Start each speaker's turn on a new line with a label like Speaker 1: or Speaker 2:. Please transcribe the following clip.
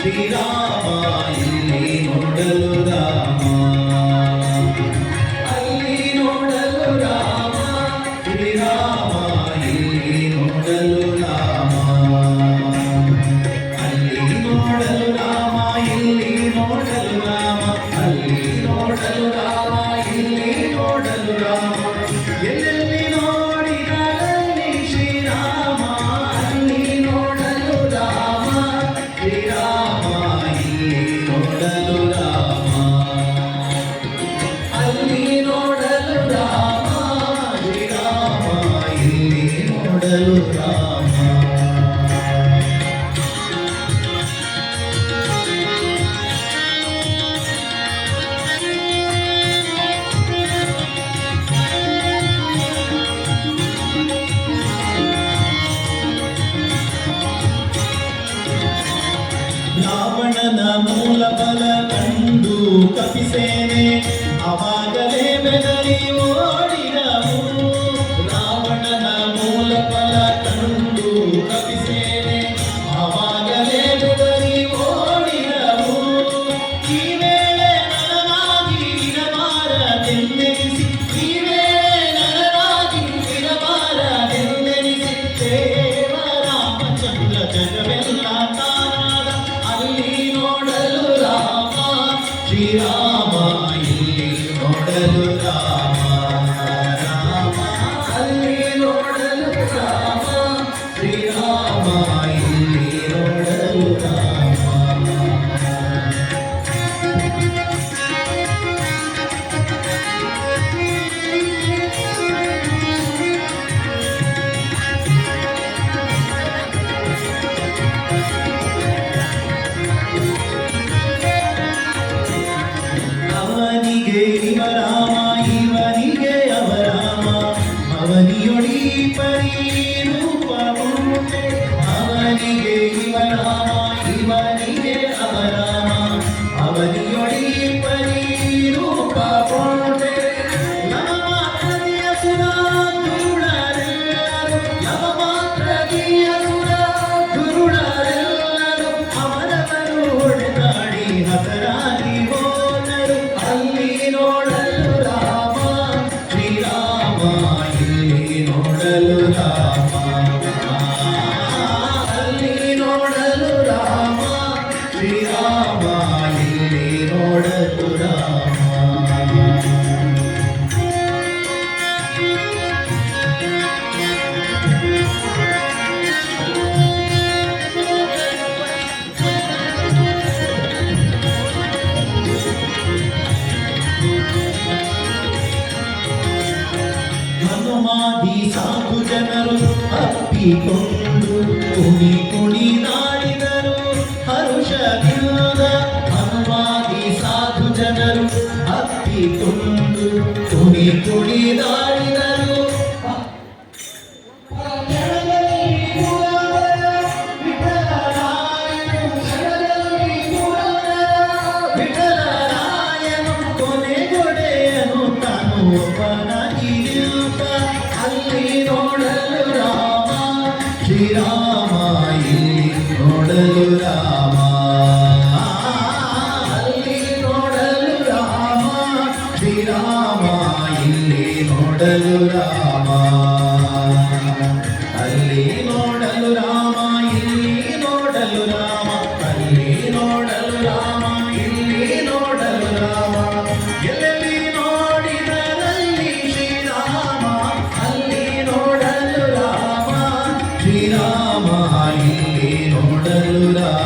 Speaker 1: ಶ್ರೀರಾಮ ಇಲ್ಲಿ ನೋಡಲು ರಾಮ, ಅಲ್ಲಿ ನೋಡಲು ರಾಮ, ಶ್ರೀರಾಮ ಇಲ್ಲಿ ನೋಡಲು ರಾಮ, ಅಲ್ಲಿ ನೋಡಲು ರಾಮ, ಇಲ್ಲಿ ನೋಡಲು ರಾಮ, ಅಲ್ಲಿ ನೋಡಲು ರಾಮ, ಇಲ್ಲಿ ನೋಡಲು ರಾಮ, ಎಲ್ಲೆಲ್ಲಿ ನೋಡಿದಲ್ಲಿ ಶ್ರೀರಾಮ, ಅಲ್ಲಿ ನೋಡಲು ರಾಮ, ಶ್ರೀರಾಮ ನೋಡಲು ರಾಮ, ಅಲ್ಲಿ ನೋಡಲು ರಾಮ, ಶ್ರೀರಾಮ ಇಲ್ಲಿ ನೋಡಲು ರಾಮ. ರಾವಣನ ಮೂಲ ಬಲ ಕಂಡು ಕಪಿಸೇನೆ ಅವಾಗಲೇ ಬೆದರಿ ಓಡಿದವು. ರಾವಣನ ಮೂಲ ಬಲ ಕಂಡು ಕಪಿಸೇನೆ ಅವಾಗಲೇ ಬೆದರಿ ಓಡಿದವು. ಈ ವೇಳೆ ನನಗಾಗಿ ಇರಬಾರದೆಂದೆನಿಸಿ, ಈ ವೇಳೆ ನನಗಾಗಿ ಇರಬಾರದೆಂದೆನಿಸಿ, ದೇವ ರಾಮಚಂದ್ರ ಜಗವೆಲ್ಲ ತಾನಾದ ಅಲ್ಲಿ ನೋಡಲು ರಾಮ, ಶ್ರೀರಾಮ ಇಲ್ಲಿ ನೋಡಲು ರಾಮ, ರಾಮ ಅಲ್ಲಿ ನೋಡಲು ರಾಮ, ಶ್ರೀರಾಮ ಇಲ್ಲಿ ನೋಡಲು ರಾಮ. ಅವನಿಗೆ ಇವ ರಾಮ, ಇವನಿಗೆ ಅವ ರಾಮ, ಅವನಿಯೊಡಿ ಪರಿ ರೂಪವುಂಟೆ. ಅವನಿಗೆ ಇವ ರಾಮ, ಇವನಿಗೆ ಅವ ರಾಮ, ಅವನಿಯೊಡಿ ಪರಿ ರೂಪವುಂಟೆ. ನವ ಮಾತ್ರದಿಯ ಸುರ ದುರುಳರೆಲ್ಲರು, ನವ ಮಾತ್ರದಿಯ ಸುರ ದುರುಳರೆಲ್ಲರು, ಅವರವರು ಹೊಡೆದಾಡಿ ಹತರಾಗಿ ಹೋದರು. ಅಲ್ಲಿ ನೋಡಲು ರಾಮ, ಶ್ರೀರಾಮ ಇಲ್ಲಿ ನೋಡಲು ರಾಮ, ಅಲ್ಲಿ ನೋಡಲು ರಾಮ, ಶ್ರೀರಾಮ ಇಲ್ಲಿ ನೋಡಲು ರಾಮ. ಹನುಮಾದಿ ಸಾಧು ಜನರು ಅಪ್ಪಿಕೊಂಡು ಕುಣಿ ಕುಣಿದಾಡಿದರು ಹರುಷದಿಂದ. ಹನುಮಾದಿ ಸಾಧು ಜನರು ಅಪ್ಪಿಕೊಂಡು ಕುಣಿ ಕುಣಿದಾಡಿದರು. ವಿಠಲರಾಯನು ಕೊನೆಗೊಡೆಯನು ತಾನು ಒಬ್ಬನಾಗಿ ನಿಂತ. ಅಲ್ಲಿ ನೋಡಲು ರಾಮ, ಶ್ರೀರಾಮ ಇಲ್ಲಿ ನೋಡಲು ರಾಮ, ಅಲ್ಲಿ ನೋಡಲು ರಾಮ, ಶ್ರೀರಾಮ ಇಲ್ಲಿ ನೋಡಲು ರಾಮ, ಅಲ್ಲಿ ನೋಡಲು ರಾಮ, ಇಲ್ಲಿ ನೋಡಲು ರಾಮ, ಅಲ್ಲಿ ನೋಡಲು ರಾಮ, ಇಲ್ಲಿ ನೋಡಲು ರಾಮ. ಎಲ್ಲೆಲ್ಲಿ ನೋಡಿದರಲ್ಲಿ ಶ್ರೀರಾಮ, ಅಲ್ಲಿ ನೋಡಲು ರಾಮ, ಶ್ರೀರಾಮ ಇಲ್ಲಿ ನೋಡಲು ರಾಮ.